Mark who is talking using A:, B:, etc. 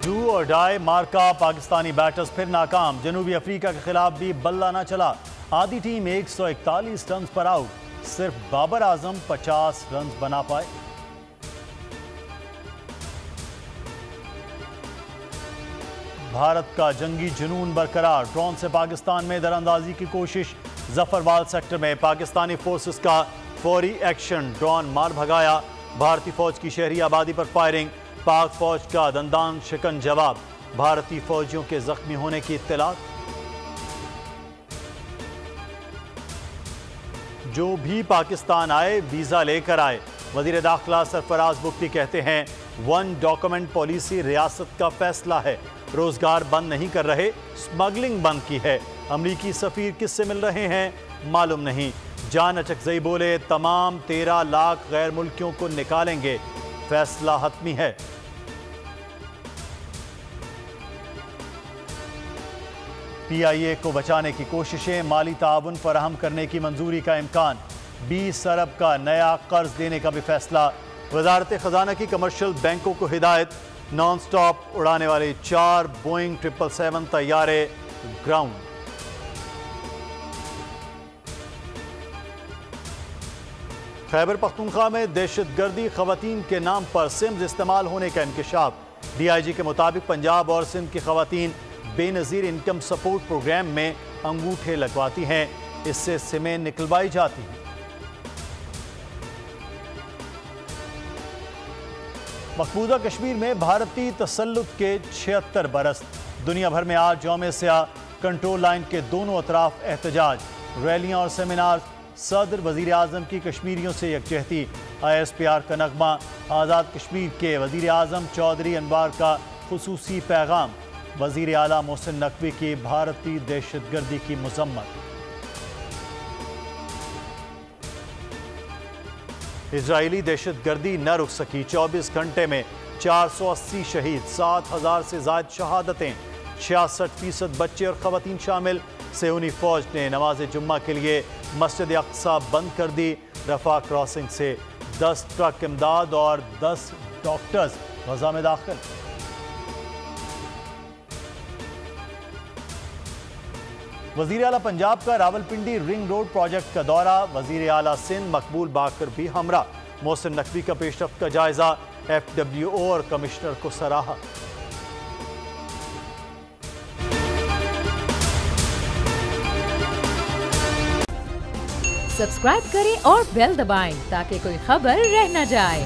A: Do اور ڈائی مارکا Pakistani batters پھر ناکام، جنوبی افریقہ کے خلاف بھی بلہ نہ چلا، آدھی ٹیم 141 رنز پر آؤٹ، صرف بابر اعظم 50 رنز بنا پائے۔ بھارت کا جنگی جنون برقرار، ڈرون سے پاکستان میں دراندازی کی کوشش، ظفروال سیکٹر میں پاکستانی فورسز کا فوری ایکشن، ڈرون مار بھگایا، بھارتی فوج کی شہری آبادی پر فائرنگ، پاک فوج کا دندان شکن جواب، بھارتی فوجیوں کے زخمی ہونے کی اطلاعات۔ جو بھی پاکستان آئے ویزا لے کر آئے، وزیر داخلہ سرفراز بگٹی کہتے ہیں ون ڈاکومنٹ پالیسی ریاست کا فیصلہ ہے، روزگار بند نہیں کر رہے، سمگلنگ بند کی ہے، امریکی سفیر کس سے مل رہے ہیں معلوم نہیں، جان اچکزئی بولے تمام 13 لاکھ غیر ملکیوں کو نکالیں گے، فیصلہ حتمی ہے۔ پی آئی اے کو بچانے کی کوششیں، مالی تعاون فراہم کرنے کی منظوری کا امکان، 20 ارب کا نیا قرض دینے کا بھی فیصلہ، وزارت خزانہ کی کمرشل بینکوں کو ہدایت، نان سٹاپ اڑانے والے 4 بوئنگ 777 طیارے گراؤنڈ۔ خیبر پختونخوا میں دہشت گردی، خواتین کے نام پر سمز استعمال ہونے کا انکشاف، ڈی آئی جی کے مطابق پنجاب اور سندھ کی خواتین بے نظیر انکم سپورٹ پروگرام میں انگوٹھے لگواتی ہیں، اس سے سمیں نکلوائی جاتی ہیں۔ مقبوضہ کشمیر میں بھارتی تسلط کے 76 برس، دنیا بھر میں آج یوم سیاہ، کنٹرول لائن کے دونوں اطراف احتجاج، ریلیاں اور سیمینار، صدر وزیر اعظم کی کشمیریوں سے یکجہتی، آئی ایس پی آر کا نغمہ، آزاد کشمیر کے وزیر اعظم چودھری انوار کا خصوصی پیغام، وزیر اعلیٰ محسن نقوی کی بھارتی دہشت گردی کی مذمت۔ اسرائیلی دہشت گردی نہ رک سکی، 24 گھنٹے میں 480 شہید، 7000 سے زائد شہادتیں، 66% بچے اور خواتین شامل، صہیونی فوج نے نماز جمعہ کے لیے مسجد اقصی بند کر دی، رفح کراسنگ سے 10 ٹرک امداد اور 10 ڈاکٹرز غزہ میں داخل۔ وزیر اعلیٰ پنجاب کا راولپنڈی رنگ روڈ پروجیکٹ کا دورہ، وزیر اعلیٰ سندھ مقبول باقر بھی ہمراہ، محسن نقوی کا پیش رفت کا جائزہ، ایف ڈبلیو او اور کمشنر کو سراہا۔
B: سبسکرائب کریں اور بیل دبائیں تاکہ کوئی خبر رہ نہ جائے۔